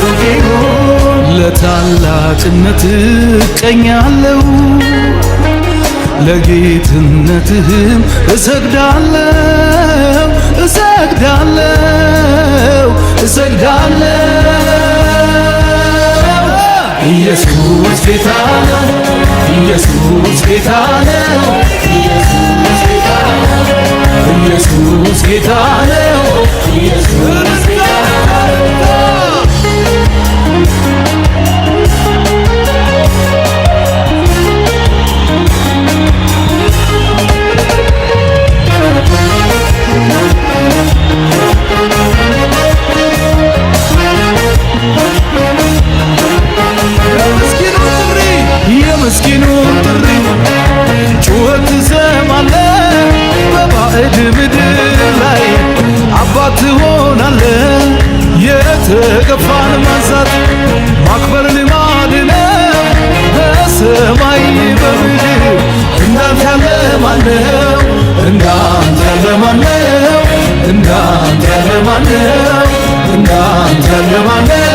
ሩቅ ይሁን ለታላቅነት እቀኛለሁ ለጌትነትህም እሰግዳለሁ እሰግዳለሁ እሰግዳለሁ ኢየሱስ ጌታ ነው ኢየሱስ ጌታ ነው ኢየሱስ ጌታ ነው ኢየሱስ ጌታ ነው ኢየሱስ ጌታ ነው የምስኪኑን ጥሪ ጩኸት ትሰማለህ በባዕድ ምድር ላይ አባት ትሆናለህ የተገፋን ማንሳት ማክበር ልማድ ነው በሰማይ በምድር እንዳንተ ያለ ማነው እንዳንተ ያለ ማነው እንዳንተ ያለ ማነው እንዳንተ ያለ ማነው